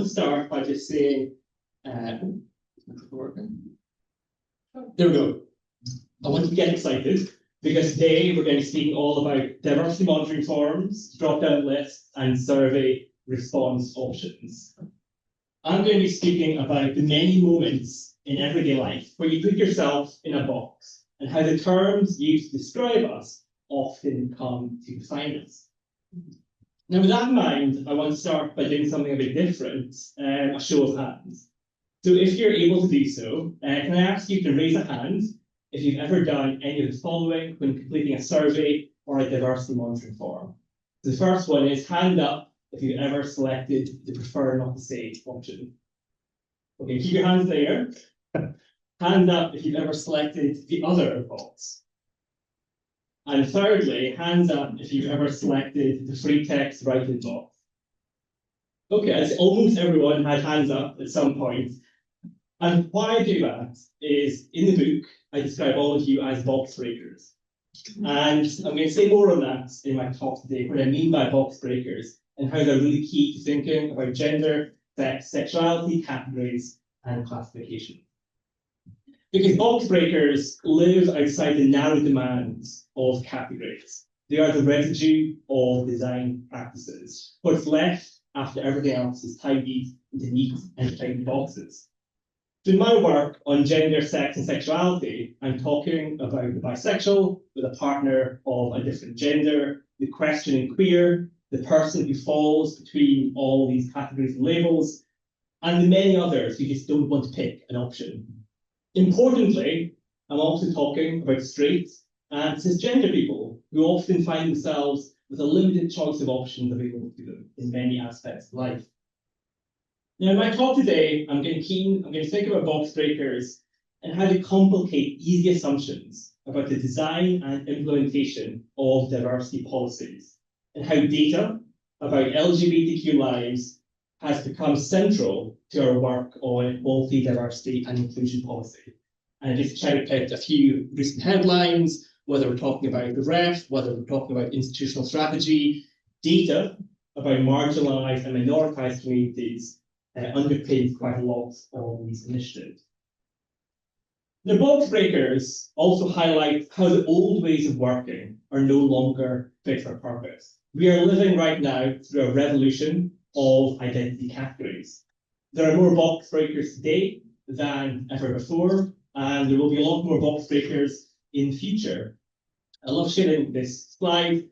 want to start by just saying, there we go. I want to get excited because today we're going to be speaking all about diversity monitoring forms, drop-down lists, and survey response options. I'm going to be speaking about the many moments in everyday life where you put yourself in a box and how the terms used to describe us often come to define us. Now, with that in mind, I want to start by doing something a bit different, a show of hands. So if you're able to do so, can I ask you to raise a hand if you've ever done any of the following when completing a survey or a diversity monitoring form? The first one is hand up if you've ever selected the prefer not to say option. Okay, keep your hands there. Hand up if you've ever selected the other box. And thirdly, hands up if you've ever selected the free text write-in box. Okay, as almost everyone had hands up at some point. And why I do that is, in the book, I describe all of you as box breakers. And I'm going to say more on that in my talk today, what I mean by box breakers, and how they're really key to thinking about gender, sex, sexuality, categories, and classification. Because box breakers live outside the narrow demands of categories. They are the residue of design practices. What's left after everything else is tidied into neat and tidy boxes. So in my work on gender, sex, and sexuality, I'm talking about the bisexual with a partner of a different gender, the questioning queer, the person who falls between all these categories and labels, and the many others who just don't want to pick an option. Importantly, I'm also talking about straight and cisgender people who often find themselves with a limited choice of options available to them in many aspects of life. Now, in my talk today, I'm going to think about box breakers and how they complicate easy assumptions about the design and implementation of diversity policies, and how data about LGBTQ lives has become central to our work on equality, diversity, and inclusion policy. And I just cherry-picked a few recent headlines, whether we're talking about the REF, whether we're talking about institutional strategy, data about marginalised and minoritised communities underpins quite a lot of these initiatives. The box breakers also highlight how the old ways of working are no longer fit for purpose. We are living right now through a revolution of identity categories. There are more box breakers today than ever before, and there will be a lot more box breakers in the future. I love sharing this slide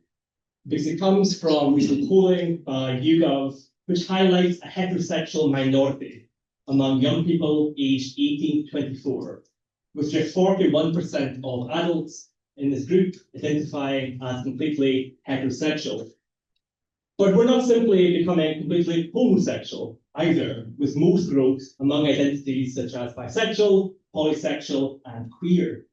because it comes from recent polling by YouGov, which highlights a heterosexual minority among young people aged 18 to 24, with just 41% of adults in this group identifying as completely heterosexual. But we're not simply becoming completely homosexual either, with most growth among identities such as bisexual, polysexual, and queer.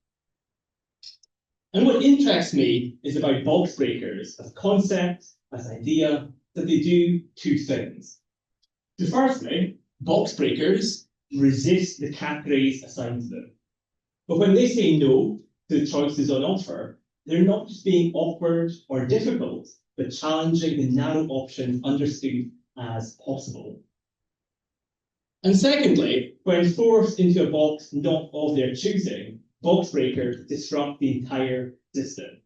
And what interests me is about box breakers as concept, as idea, that they do two things. So firstly, box breakers resist the categories assigned to them. But when they say no to the choices on offer, they're not just being awkward or difficult, but challenging the narrow options understood as possible. And secondly, when forced into a box not of their choosing, box breakers disrupt the entire system.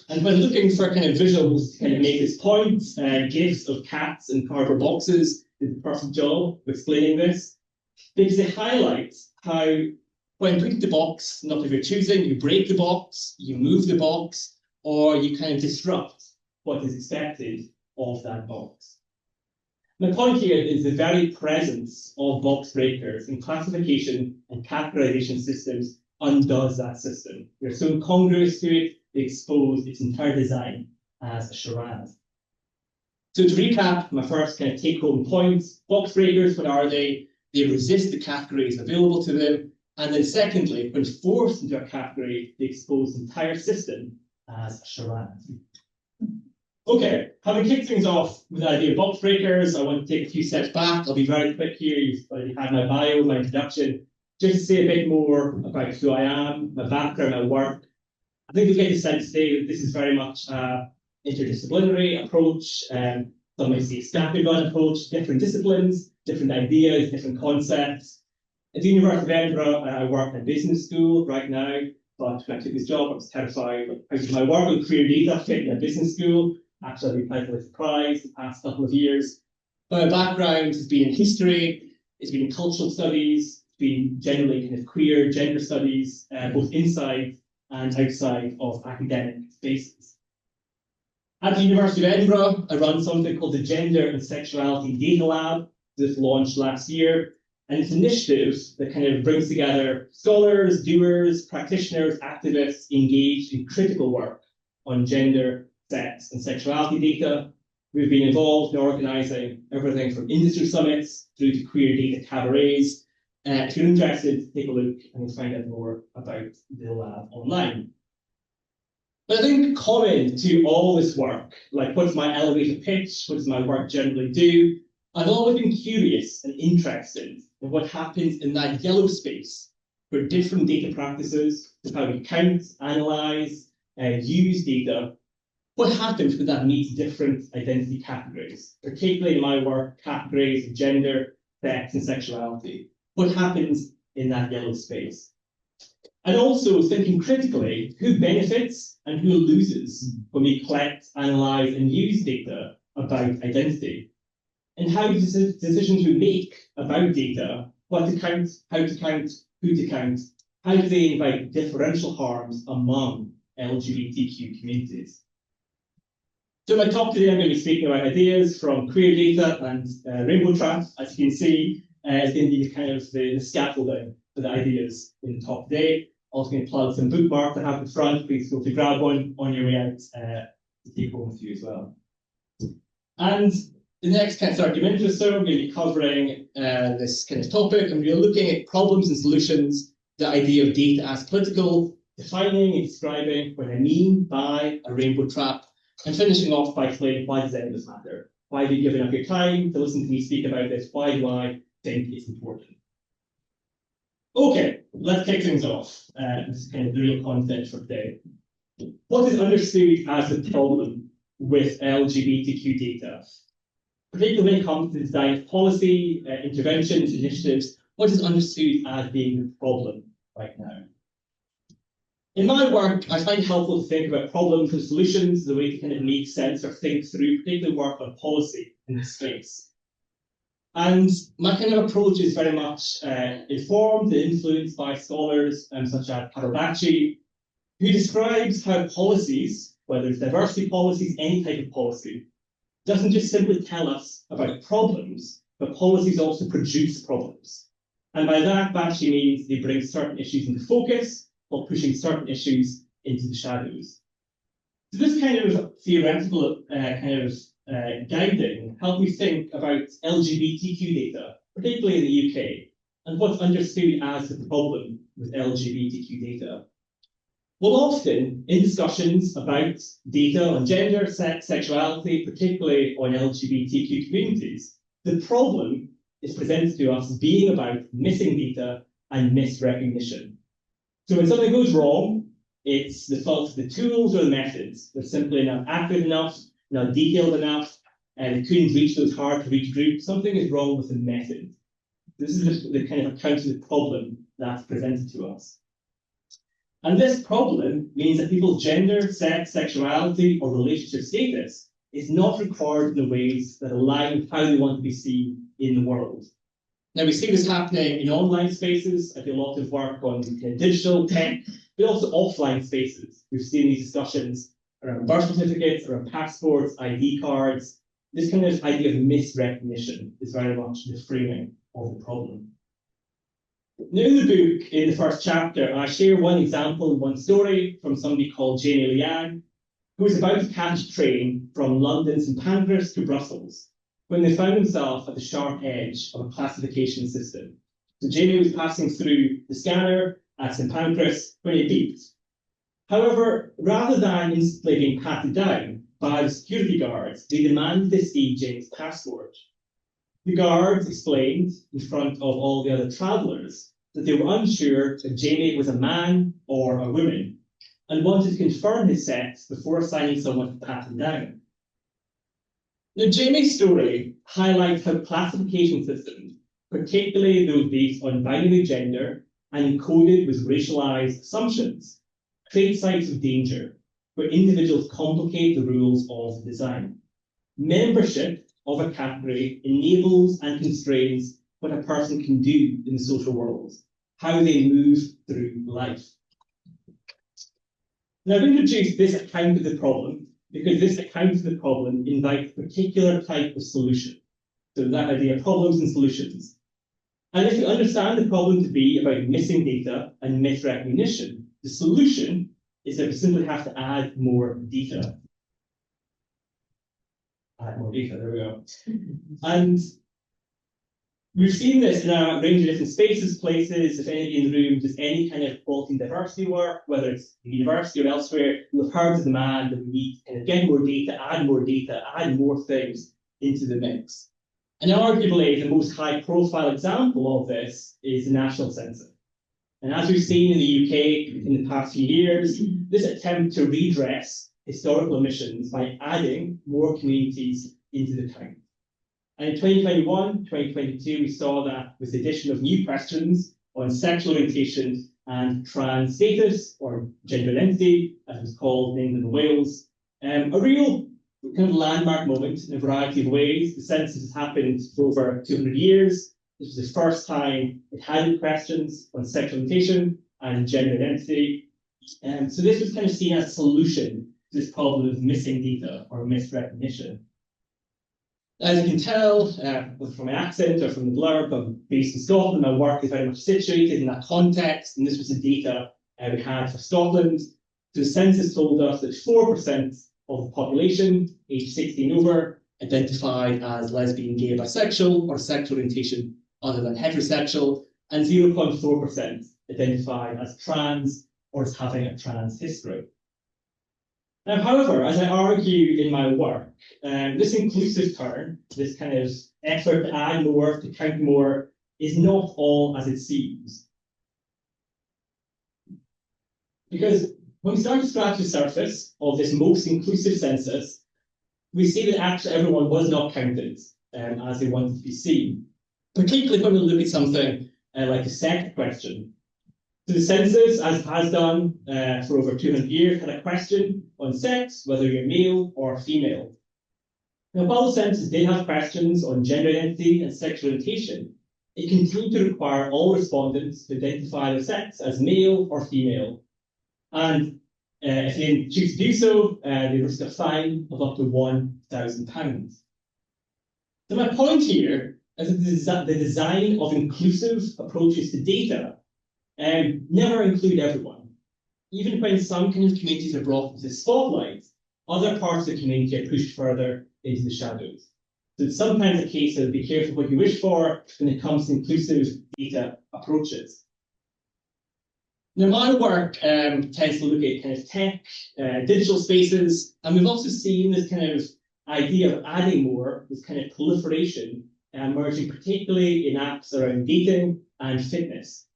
And when looking for kind of visuals to kind of make this point, gifs of cats and cardboard boxes is the perfect job of explaining this, because it highlights how when putting the box not of your choosing, you break the box, you move the box, or you kind of disrupt what is expected of that box. My point here is the very presence of box breakers in classification and categorization systems undoes that system. They're so incongruous to it, they expose its entire design as a charade. So to recap, my first kind of take-home points, box breakers, what are they? They resist the categories available to them. And then secondly, when forced into a category, they expose the entire system as a charade. Okay, having kicked things off with the idea of box breakers, I want to take a few steps back. I'll be very quick here. You've already had my bio, my introduction. Just to say a bit more about who I am, my background, my work. I think you'll get the sense today that this is very much an interdisciplinary approach. Some may see a scattergun approach, different disciplines, different ideas, different concepts. At the University of Edinburgh, I work in a business school right now, but when I took this job, I was terrified. How does my work on career data fit in a business school? Actually, I've applied for this prize the past couple of years. But my background has been in history, it's been in cultural studies, it's been generally kind of queer gender studies, both inside and outside of academic spaces. At the University of Edinburgh, I run something called the Gender and Sexuality Data Lab. This launched last year, and it's an initiative that kind of brings together scholars, doers, practitioners, activists engaged in critical work on gender, sex, and sexuality data. We've been involved in organising everything from industry summits through to queer data cabarets. If you're interested, take a look and you'll find out more about the lab online. But I think common to all this work, like what's my elevator pitch, what does my work generally do, I've always been curious and interested in what happens in that yellow space where different data practices, how we count, analyse, use data, what happens when that meets different identity categories, particularly in my work, categories of gender, sex, and sexuality. What happens in that yellow space? And also thinking critically, who benefits and who loses when we collect, analyse, and use data about identity? And how decisions we make about data, what to count, how to count, who to count, how do they invite differential harms among LGBTQ communities? So in my talk today, I'm going to be speaking about ideas from queer data and rainbow trap. As you can see, it's going to be kind of the scaffolding for the ideas in the talk today. Also going to plug some bookmarks I have in front. Please feel free to grab one on your way out to take home with you as well. And the next kind of 30 minutes or so, we're going to be covering this kind of topic, and we're looking at problems and solutions, the idea of data as political, defining and describing what I mean by a rainbow trap, and finishing off by explaining why does any of this matter? Why have you given up your time to listen to me speak about this? Why do I think it's important? Okay, let's kick things off. This is kind of the real content for today. What is understood as the problem with LGBTQ data? Particularly when it comes to the design of policy, interventions, initiatives, what is understood as being the problem right now? In my work, I find it helpful to think about problems and solutions, the way to kind of make sense or think through, particularly work on policy in this space. And my kind of approach is very much informed and influenced by scholars such as Karabachi, who describes how policies, whether it's diversity policies, any type of policy, doesn't just simply tell us about problems, but policies also produce problems. And by that, Bachi means they bring certain issues into focus while pushing certain issues into the shadows. So this kind of theoretical guiding helped me think about LGBTQ data, particularly in the UK, and what's understood as the problem with LGBTQ data. Well, often in discussions about data on gender, sex, sexuality, particularly on LGBTQ communities, the problem is presented to us as being about missing data and misrecognition. So when something goes wrong, it's the fault of the tools or the methods. They're simply not accurate enough, not detailed enough, and it couldn't reach those hard to reach groups. Something is wrong with the method. This is the kind of account of the problem that's presented to us. And this problem means that people's gender, sex, sexuality, or relationship status is not recorded in the ways that align with how they want to be seen in the world. Now, we see this happening in online spaces. I do a lot of work on digital tech, but also offline spaces. We've seen these discussions around birth certificates, around passports, ID cards. This kind of idea of misrecognition is very much the framing of the problem. Now, in the book, in the first chapter, I share one example, one story from somebody called Jamie Liang, who was about to catch a train from London St Pancras to Brussels when they found himself at the sharp edge of a classification system. So Jamie was passing through the scanner at St Pancras when it beeped. However, rather than instantly being patted down by the security guards, they demanded to see Jamie's passport. The guards explained in front of all the other travellers that they were unsure if Jamie was a man or a woman and wanted to confirm his sex before assigning someone to pat him down. Now, Jamie's story highlights how classification systems, particularly those based on binary gender and encoded with racialized assumptions, create sites of danger where individuals complicate the rules of design. Membership of a category enables and constrains what a person can do in the social world, how they move through life. Now, I've introduced this account of the problem because this account of the problem invites a particular type of solution. So that idea of problems and solutions. And if you understand the problem to be about missing data and misrecognition, the solution is that we simply have to add more data. Add more data, there we go. And we've seen this in a range of different spaces, places. If anybody in the room does any kind of equality and diversity work, whether it's the university or elsewhere, you'll have heard of the demand that we need to kind of get more data, add more things into the mix. And arguably, the most high-profile example of this is the national census. And as we've seen in the UK in the past few years, this attempt to redress historical omissions by adding more communities into the count. And in 2021, 2022, we saw that with the addition of new questions on sexual orientation and trans status, or gender identity, as it was called in England and Wales, a real kind of landmark moment in a variety of ways. The census has happened for over 200 years. This was the first time it had questions on sexual orientation and gender identity. So this was kind of seen as a solution to this problem of missing data or misrecognition. As you can tell, whether from my accent or from the blurb, I'm based in Scotland. My work is very much situated in that context, and this was the data we had for Scotland. So the census told us that 4% of the population, aged 16 over, identified as lesbian, gay, bisexual, or sexual orientation other than heterosexual, and 0.4% identified as trans or as having a trans history. Now, however, as I argue in my work, this inclusive turn, this kind of effort to add more, to count more, is not all as it seems. Because when we start to scratch the surface of this most inclusive census, we see that actually everyone was not counted as they wanted to be seen. Particularly when we look at something like the sex question. So the census, as it has done for over 200 years, had a question on sex, whether you're male or female. Now, while the census did have questions on gender identity and sexual orientation, it continued to require all respondents to identify their sex as male or female. And if they didn't choose to do so, they risk a fine of up to £1,000. So my point here is that the design of inclusive approaches to data never include everyone. Even when some kind of communities are brought into the spotlight, other parts of the community are pushed further into the shadows. So it's sometimes a case of be careful what you wish for when it comes to inclusive data approaches. Now, my work tends to look at kind of tech, digital spaces, and we've also seen this kind of idea of adding more, this kind of proliferation emerging particularly in apps around dating and fitness.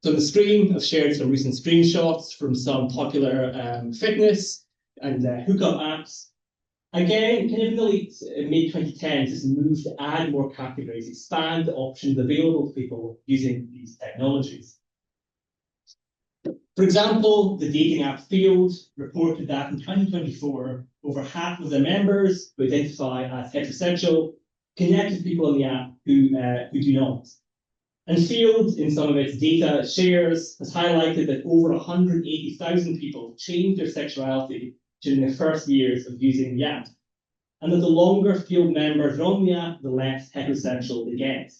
So on the screen, I've shared some recent screenshots from some popular fitness and hookup apps. Again, kind of in the late mid-2010s, this move to add more categories, expand the options available to people using these technologies. For example, the dating app Field reported that in 2024, over half of their members who identify as heterosexual connect with people on the app who do not. And Field, in some of its data it shares, has highlighted that over 180,000 people changed their sexuality during their first years of using the app. And that the longer Field members are on the app, the less heterosexual they get.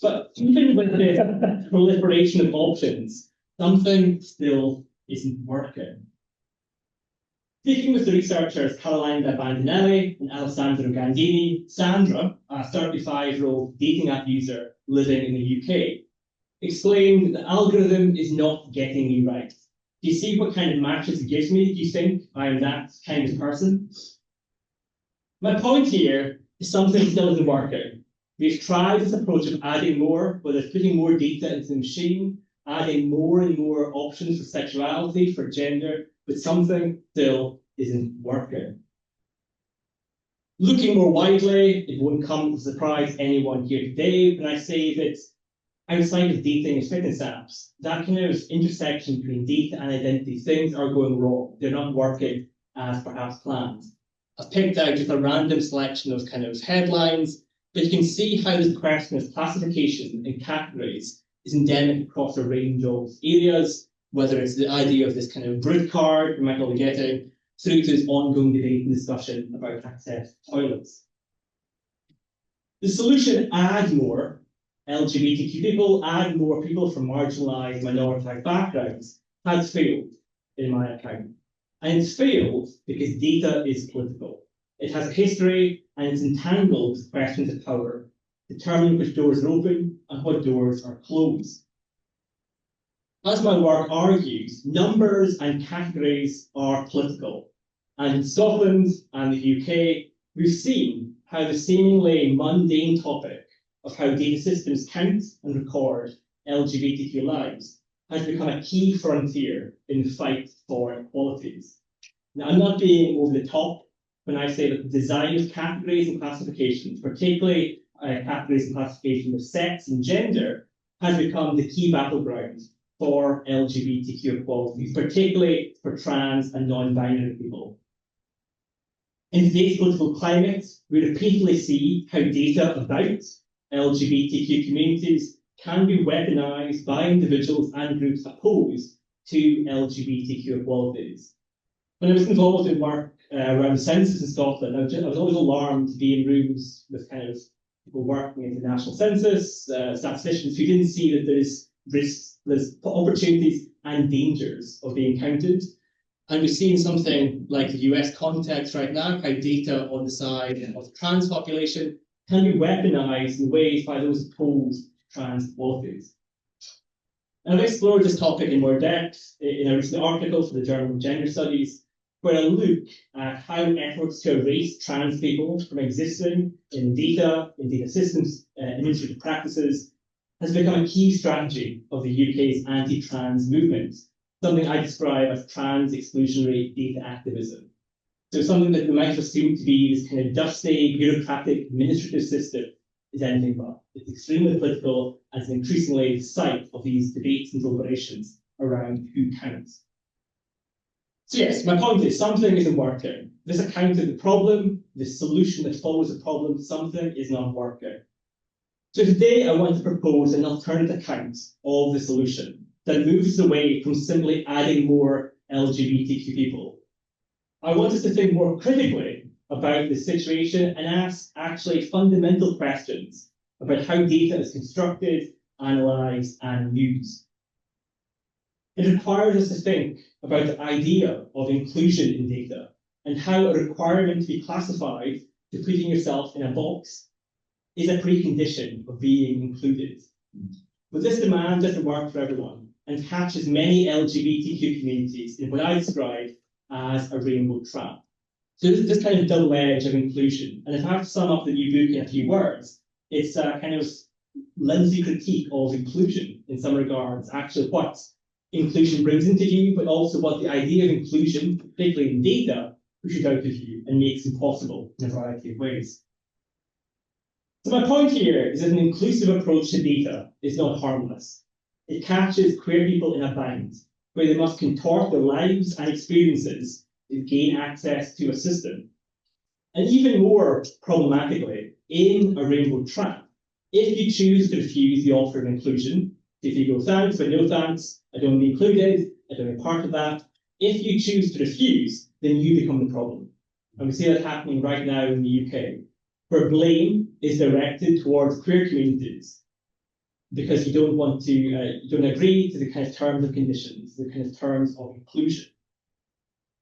But even with the proliferation of options, something still isn't working. Speaking with the researchers Caroline Bandinelli and Alessandro Gandini, Sandra, a 35-year-old dating app user living in the UK, explained that the algorithm is not getting me right. Do you see what kind of matches it gives me? Do you think I am that kind of person? My point here is something still isn't working. We've tried this approach of adding more, whether it's putting more data into the machine, adding more and more options for sexuality, for gender, but something still isn't working. Looking more widely, it won't come as a surprise to anyone here today when I say that outside of dating and fitness apps, that kind of intersection between data and identity, things are going wrong. They're not working as perhaps planned. I've picked out just a random selection of kind of headlines, but you can see how this question of classification and categories is endemic across a range of areas, whether it's the idea of this kind of grid card we might all be getting, through to this ongoing debate and discussion about access to toilets. The solution, add more LGBTQ people, add more people from marginalised minoritized backgrounds, has failed, in my account. And it's failed because data is political. It has a history and it's entangled with questions of power, determining which doors are open and what doors are closed. As my work argues, numbers and categories are political. And in Scotland and the UK, we've seen how the seemingly mundane topic of how data systems count and record LGBTQ lives has become a key frontier in the fight for equalities. Now, I'm not being over the top when I say that the design of categories and classifications, particularly categories and classification of sex and gender, has become the key battleground for LGBTQ equalities, particularly for trans and non-binary people. In today's political climate, we repeatedly see how data about LGBTQ communities can be weaponized by individuals and groups opposed to LGBTQ equalities. When I was involved in work around the census in Scotland, I was always alarmed to be in rooms with kind of people working in the national census, statisticians who didn't see that there's risks, there's opportunities and dangers of being counted. And we're seeing something like the US context right now, how data on the side of the trans population can be weaponized in ways by those opposed to trans equalities. And I've explored this topic in more depth in a recent article for the Journal of Gender Studies, where I look at how efforts to erase trans people from existing in data systems, administrative practices, has become a key strategy of the UK's anti-trans movement, something I describe as trans exclusionary data activism. So something that we might assume to be this kind of dusty, bureaucratic, administrative system is anything but. It's extremely political and it's increasingly the site of these debates and deliberations around who counts. So yes, my point is something isn't working. This account of the problem, the solution that follows the problem, something is not working. So today I want to propose an alternate account of the solution that moves away from simply adding more LGBTQ people. I want us to think more critically about the situation and ask actually fundamental questions about how data is constructed, analysed, and used. It requires us to think about the idea of inclusion in data and how a requirement to be classified to putting yourself in a box is a precondition of being included. But this demand doesn't work for everyone and catches many LGBTQ communities in what I describe as a rainbow trap. So this kind of double edge of inclusion. And if I have to sum up the new book in a few words, it's a kind of lengthy critique of inclusion in some regards, actually what inclusion brings into view, but also what the idea of inclusion, particularly in data, pushes out of view and makes impossible in a variety of ways. So my point here is that an inclusive approach to data is not harmless. It catches queer people in a bind, where they must contort their lives and experiences to gain access to a system. And even more problematically, in a rainbow trap, if you choose to refuse the offer of inclusion, if you go thanks, but no thanks, I don't want to be included, I don't want to be part of that, if you choose to refuse, then you become the problem. And we see that happening right now in the UK, where blame is directed towards queer communities because you don't want to, you don't agree to the kind of terms and conditions, the kind of terms of inclusion.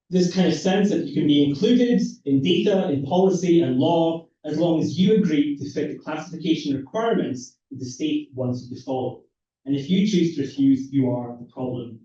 This kind of sense that you can be included in data, in policy and law, as long as you agree to fit the classification requirements that the state wants you to follow. And if you choose to refuse, you are the problem.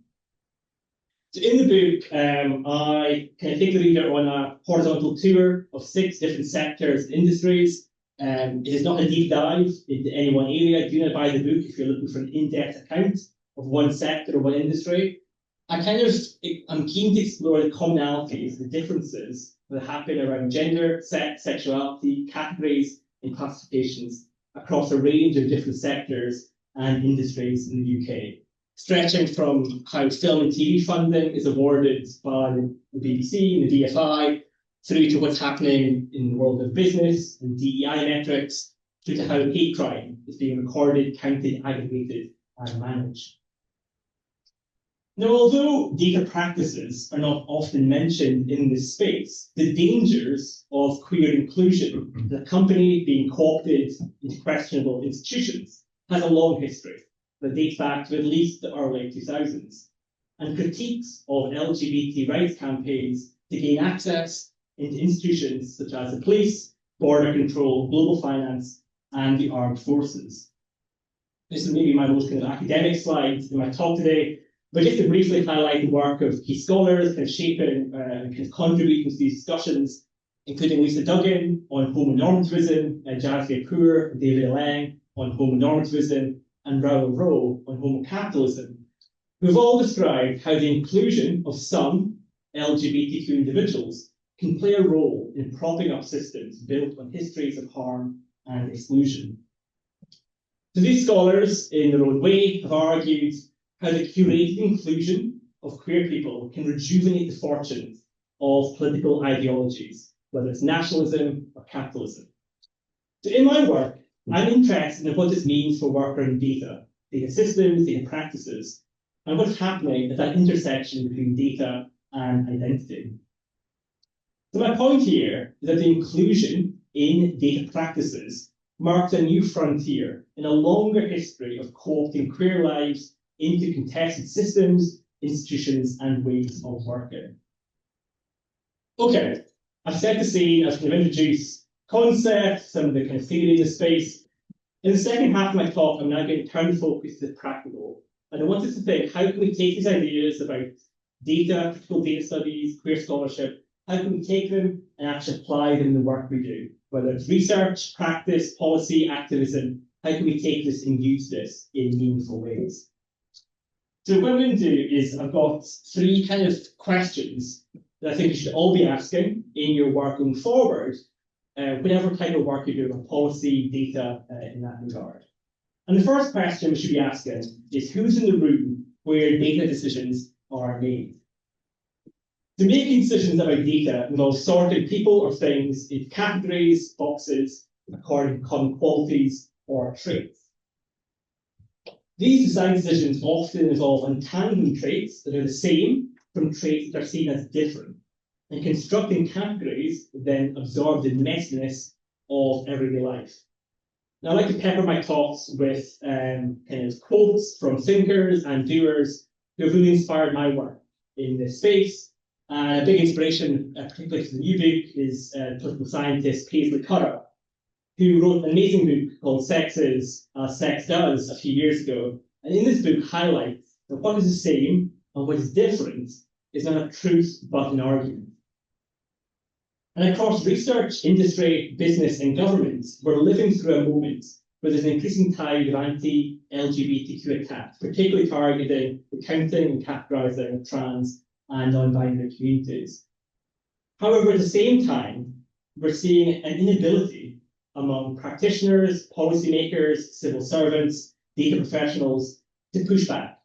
So in the book, I kind of take the reader on a horizontal tour of 6 different sectors and industries. It is not a deep dive into any one area. Do not buy the book if you're looking for an in-depth account of one sector or one industry. I'm keen to explore the commonalities, the differences that happen around gender, sex, sexuality, categories, and classifications across a range of different sectors and industries in the UK, stretching from how film and TV funding is awarded by the BBC and the DFI, through to what's happening in the world of business and DEI metrics, through to how hate crime is being recorded, counted, aggregated, and managed. Now, although data practices are not often mentioned in this space, the dangers of queer inclusion, the company being co-opted into questionable institutions, has a long history that dates back to at least the early 2000s, and critiques of LGBT rights campaigns to gain access into institutions such as the police, border control, global finance, and the armed forces. This is maybe my most kind of academic slide in my talk today, but just to briefly highlight the work of key scholars kind of shaping and kind of contributing to these discussions, including Lisa Duggan on homonormativism, Jasmine Poor and David Lang on homonormativism, and Raoul Rowe on homocapitalism, who've all described how the inclusion of some LGBTQ individuals can play a role in propping up systems built on histories of harm and exclusion. So these scholars, in their own way, have argued how the curated inclusion of queer people can rejuvenate the fortunes of political ideologies, whether it's nationalism or capitalism. So in my work, I'm interested in what this means for work around data systems, data practices, and what's happening at that intersection between data and identity. So my point here is that the inclusion in data practices marks a new frontier in a longer history of co-opting queer lives into contested systems, institutions, and ways of working. Okay, I've set the scene, I've kind of introduced concepts, some of the kind of theory in the space. In the second half of my talk, I'm now going to turn the focus to the practical. And I wanted to think, how can we take these ideas about data, critical data studies, queer scholarship, how can we take them and actually apply them in the work we do? Whether it's research, practice, policy, activism, how can we take this and use this in meaningful ways? So what I'm going to do is I've got three kind of questions that I think you should all be asking in your work going forward, whatever type of work you're doing on policy, data in that regard. And the first question we should be asking is who's in the room where data decisions are made? So making decisions about data involves sorting people or things into categories, boxes, according to common qualities or traits. These design decisions often involve untangling traits that are the same from traits that are seen as different, and constructing categories that then absorb the messiness of everyday life. Now, I like to pepper my talks with kind of quotes from thinkers and doers who have really inspired my work in this space. And a big inspiration, particularly for the new book, is political scientist Paisley Curragh, who wrote an amazing book called Sex Is As Sex Does a few years ago. And in this book highlights that what is the same and what is different is not a truth but an argument. And across research, industry, business, and government, we're living through a moment where there's an increasing tide of anti-LGBTQ attacks, particularly targeting the counting and categorizing of trans and non-binary communities. However, at the same time, we're seeing an inability among practitioners, policymakers, civil servants, data professionals to push back,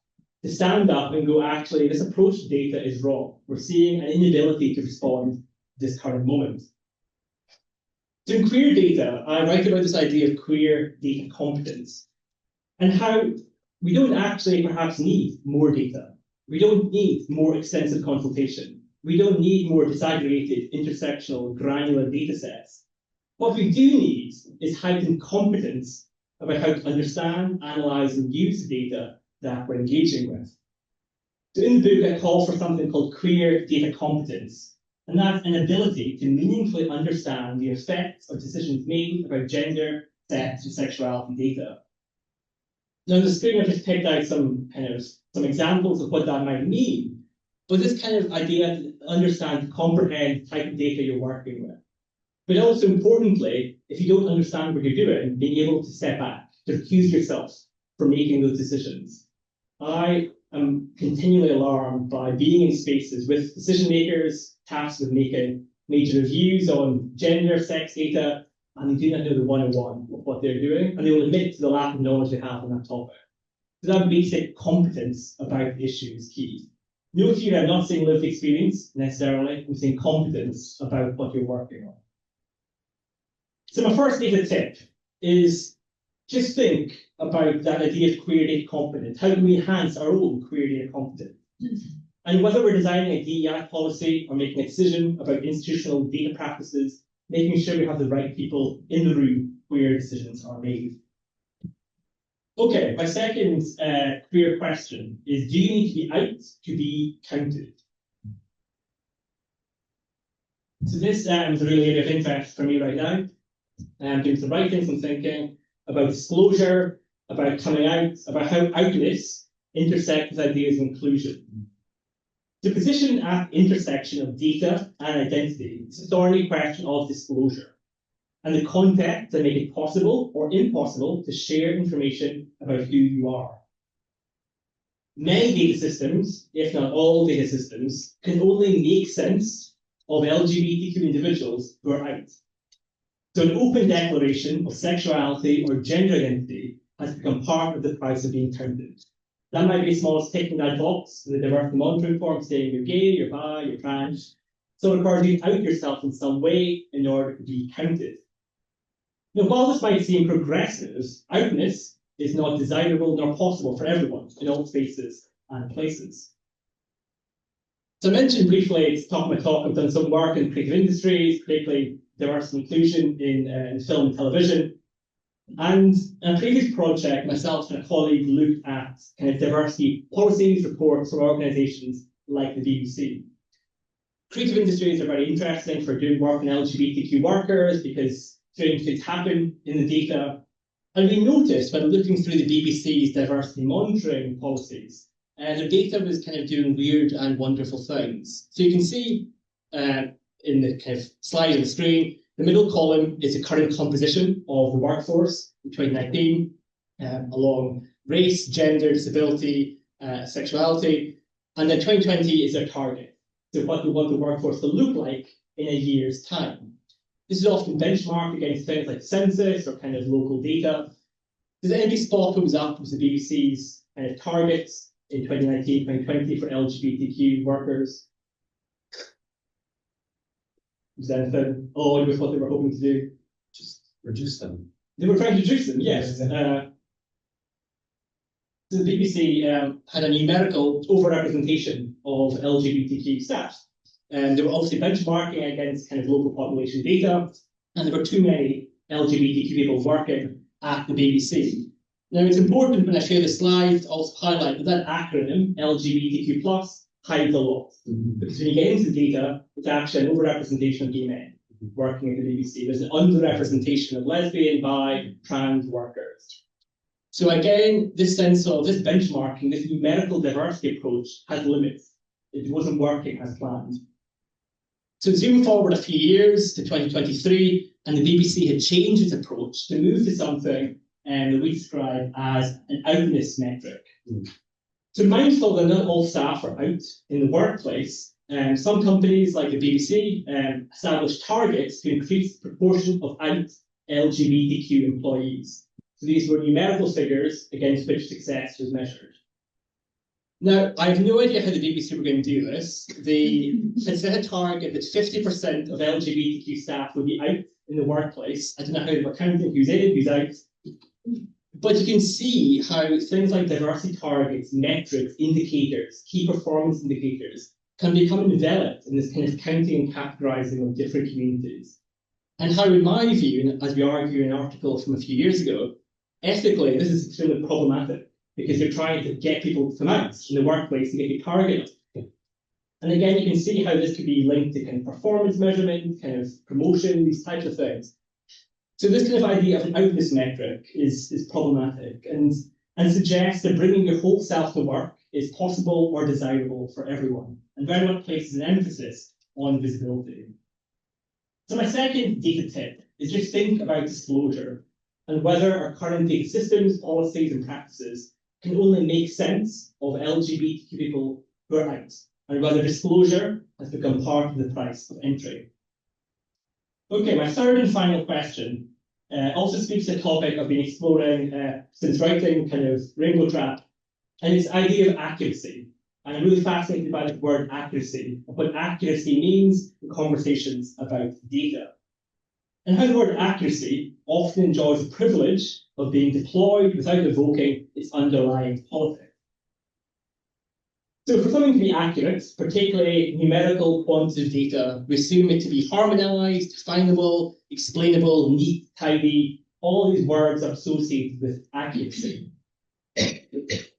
to stand up and go, actually, this approach to data is wrong. We're seeing an inability to respond to this current moment. So in queer data, I write about this idea of queer data competence and how we don't actually perhaps need more data. We don't need more extensive consultation. We don't need more disaggregated, intersectional, granular data sets. What we do need is heightened competence about how to understand, analyze, and use the data that we're engaging with. So in the book, I call for something called queer data competence, and that's an ability to meaningfully understand the effects of decisions made about gender, sex, and sexuality data. Now, on the screen, I've just picked out some examples of what that might mean, but this kind of idea to understand, to comprehend the type of data you're working with. But also importantly, if you don't understand what you're doing, being able to step back, to recuse yourself from making those decisions. I am continually alarmed by being in spaces with decision makers tasked with making major reviews on gender, sex data, and they do not know the 101 of what they're doing, and they will admit to the lack of knowledge they have on that topic. So that basic competence about the issue is key. Note here, I'm not saying lived experience necessarily, I'm saying competence about what you're working on. So my first data tip is just think about that idea of queer data competence. How do we enhance our own queer data competence? And whether we're designing a DEI policy or making a decision about institutional data practices, making sure we have the right people in the room where decisions are made. Okay, my second queer question is, do you need to be out to be counted? So this is a real area of interest for me right now. I'm doing some writing, some thinking about disclosure, about coming out, about how outness intersect with ideas of inclusion. The position at the intersection of data and identity is a thorny question of disclosure and the context that make it possible or impossible to share information about who you are. Many data systems, if not all data systems, can only make sense of LGBTQ individuals who are out. So an open declaration of sexuality or gender identity has become part of the price of being counted. That might be as small as ticking that box in the diversity monitoring form saying you're gay, you're bi, you're trans. So it requires you to out yourself in some way in order to be counted. Now, while this might seem progressive, outness is not desirable nor possible for everyone in all spaces and places. So I mentioned briefly at the top of my talk, I've done some work in creative industries, particularly diversity and inclusion in film and television. And in a previous project, myself and a colleague looked at kind of diversity policies, reports from organisations like the BBC. Creative industries are very interesting for doing work on LGBTQ workers because strange things happen in the data. And we noticed when looking through the BBC's diversity monitoring policies, the data was kind of doing weird and wonderful things. So you can see in the kind of slide on the screen, the middle column is the current composition of the workforce in 2019 along race, gender, disability, sexuality, and then 2020 is their target. So what we want the workforce to look like in a year's time. This is often benchmarked against things like census or kind of local data. Does anybody spot what was up with the BBC's kind of targets in 2019, 2020 for LGBTQ workers? Was anything odd with what they were hoping to do? Just reduce them. They were trying to reduce them, yes. So the BBC had a numerical overrepresentation of LGBTQ staff. And they were obviously benchmarking against kind of local population data, and there were too many LGBTQ people working at the BBC. Now, it's important when I share the slides to also highlight that that acronym, LGBTQ+, hides a lot. Because when you get into the data, it's actually an overrepresentation of gay men working at the BBC. There's an underrepresentation of lesbian, bi, trans workers. So again, this sense of this benchmarking, this numerical diversity approach has limits. It wasn't working as planned. So zoom forward a few years to 2023, and the BBC had changed its approach to move to something that we describe as an outness metric. So mindful that not all staff are out in the workplace, some companies like the BBC established targets to increase the proportion of out LGBTQ employees. So these were numerical figures against which success was measured. Now, I have no idea how the BBC were going to do this. They had set a target that 50% of LGBTQ staff would be out in the workplace. I don't know how they were counting who's in, who's out. But you can see how things like diversity targets, metrics, indicators, key performance indicators can become enveloped in this kind of counting and categorizing of different communities. And how, in my view, and as we argue in an article from a few years ago, ethically, this is extremely problematic because you're trying to get people to come out in the workplace to get your target. And again, you can see how this could be linked to kind of performance measurement, kind of promotion, these types of things. So this kind of idea of an outness metric is problematic and suggests that bringing your whole self to work is possible or desirable for everyone, and very much places an emphasis on visibility. So my second data tip is just think about disclosure and whether our current data systems, policies, and practices can only make sense of LGBTQ people who are out, and whether disclosure has become part of the price of entry. Okay, my third and final question also speaks to the topic I've been exploring since writing kind of Rainbow Trap, and it's the idea of accuracy. And I'm really fascinated by the word accuracy, and what accuracy means in conversations about data. And how the word accuracy often enjoys the privilege of being deployed without evoking its underlying politics. So for something to be accurate, particularly numerical quantitative data, we assume it to be harmonized, definable, explainable, neat, tidy. All these words are associated with accuracy.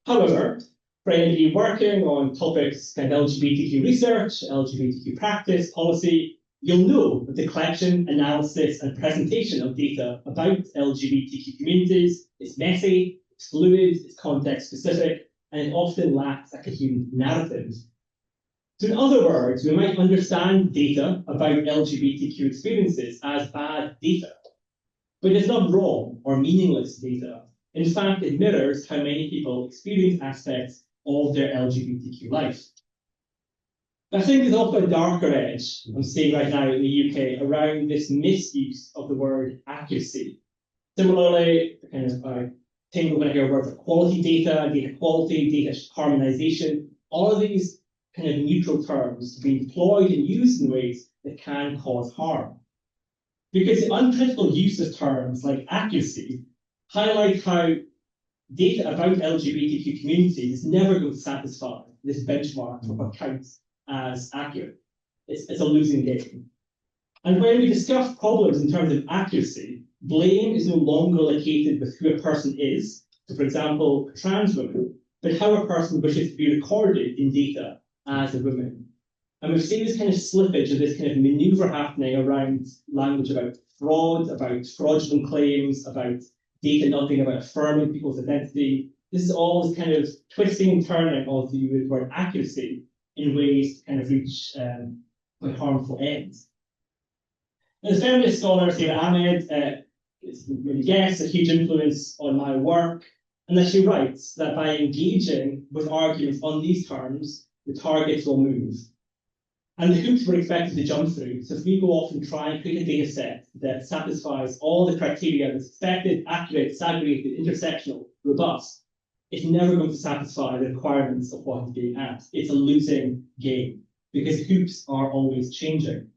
However, for anybody working on topics like LGBTQ research, LGBTQ practice, policy, you'll know that the collection, analysis, and presentation of data about LGBTQ communities is messy, it's fluid, it's context-specific, and it often lacks a coherent narrative. So in other words, we might understand data about LGBTQ experiences as bad data, but it's not wrong or meaningless data. In fact, it mirrors how many people experience aspects of their LGBTQ life. I think there's also a darker edge I'm seeing right now in the UK around this misuse of the word accuracy. Similarly, kind of think when I hear words like quality data, data quality, data harmonization, all of these kind of neutral terms being deployed and used in ways that can cause harm. Because the uncritical use of terms like accuracy highlight how data about LGBTQ communities is never going to satisfy this benchmark for what counts as accurate. It's a losing game. And when we discuss problems in terms of accuracy, blame is no longer located with who a person is, so for example, a trans woman, but how a person wishes to be recorded in data as a woman. And we've seen this kind of slippage of this kind of maneuver happening around language about fraud, about fraudulent claims, about data not being about affirming people's identity. This is all this kind of twisting and turning of the word accuracy in ways to kind of reach quite harmful ends. And the feminist scholar Sarah Ahmed is really guess a huge influence on my work, and that she writes that by engaging with arguments on these terms, the targets will move. And the hoops we're expected to jump through. So if we go off and try and create a data set that satisfies all the criteria that's expected, accurate, disaggregated, intersectional, robust, it's never going to satisfy the requirements of what is being asked. It's a losing game because hoops are always changing.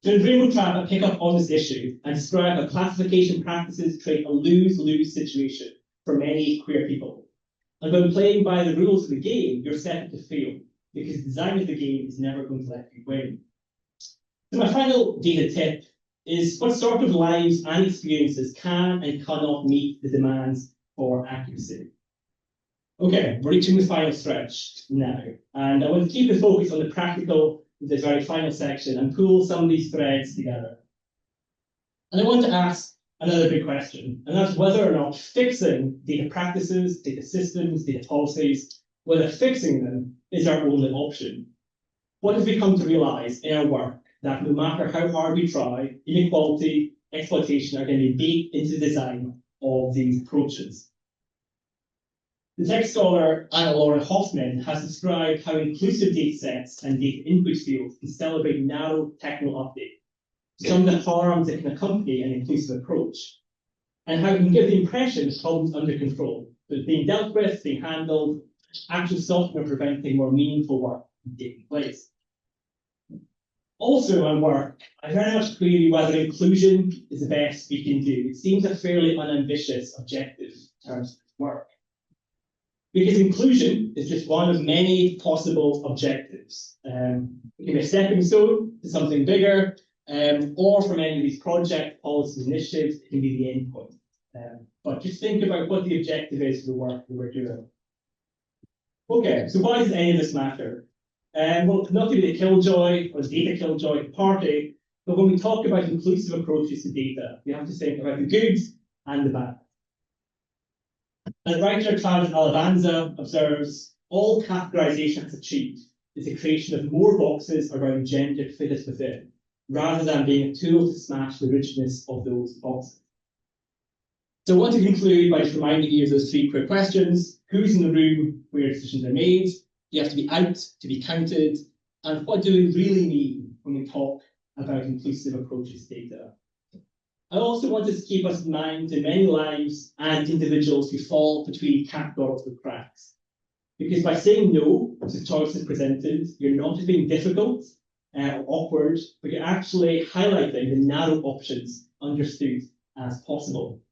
So in Rainbow Trap, I pick up on this issue and describe how classification practices create a lose-lose situation for many queer people. And when playing by the rules of the game, you're set to fail because the design of the game is never going to let you win. So my final data tip is what sort of lives and experiences can and cannot meet the demands for accuracy. Okay, we're reaching the final stretch now, and I want to keep the focus on the practical in this very final section and pull some of these threads together. And I want to ask another big question, and that's whether or not fixing data practices, data systems, data policies, whether fixing them is our only option. What have we come to realize in our work? That no matter how hard we try, inequality, exploitation are going to be baked into the design of these approaches. The tech scholar Anna Lauren Hoffman has described how inclusive data sets and data input fields can celebrate narrow technical update, some of the harms that can accompany an inclusive approach, and how it can give the impression the problem's under control, but it's being dealt with, being handled, actual software preventing more meaningful work from taking place. Also in my work, I very much query whether inclusion is the best we can do. It seems a fairly unambitious objective in terms of work. Because inclusion is just one of many possible objectives. It can be a stepping stone to something bigger, or for many of these project policies initiatives, it can be the end point. But just think about what the objective is for the work that we're doing. Okay, so why does any of this matter? Well, not to be the killjoy or the data killjoy party, but when we talk about inclusive approaches to data, we have to think about the good and the bad. And writer Travis Alabanza observes, all categorization has achieved is the creation of more boxes around gender fittest within, rather than being a tool to smash the richness of those boxes. So I want to conclude by just reminding you of those three quick questions. Who's in the room where decisions are made? You have to be out to be counted. And what do we really mean when we talk about inclusive approaches to data. I also wanted to keep us in mind the many lives and individuals who fall between categorical cracks. Because by saying no to choices presented, you're not just being difficult or awkward, but you're actually highlighting the narrow options understood as possible.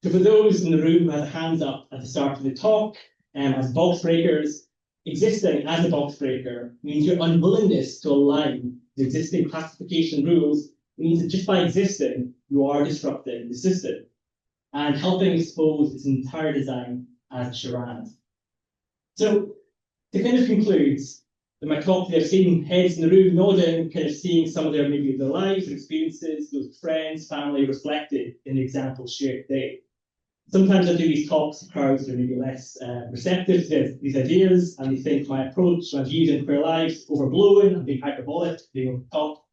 So for those in the room who had their hands up at the start of the talk, as box breakers, existing as a box breaker means your unwillingness to align the existing classification rules means that just by existing, you are disrupting the system and helping expose its entire design as a charade. So to kind of conclude, in my talk, they've seen heads in the room nodding, kind of seeing some of their maybe their lives and experiences, those friends, family reflected in the examples shared today. Sometimes I do these talks to crowds that are maybe less receptive to these ideas, and they think my approach, my views in queer lives, overblown, and being hyperbolic, being over the top.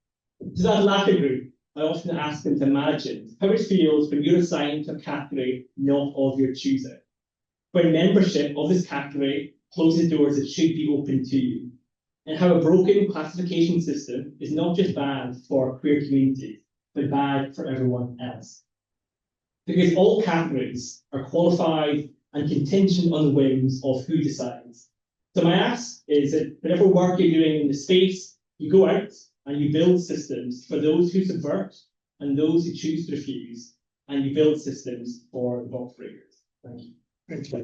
To that latter group, I often ask them to imagine how it feels when you're assigned to a category not of your choosing. When membership of this category closes doors that should be open to you, and how a broken classification system is not just bad for queer communities, but bad for everyone else. Because all categories are qualified and contingent on the whims of who decides. So my ask is that whatever work you're doing in the space, you go out and you build systems for those who subvert and those who choose to refuse, and you build systems for the box breakers. Thank you.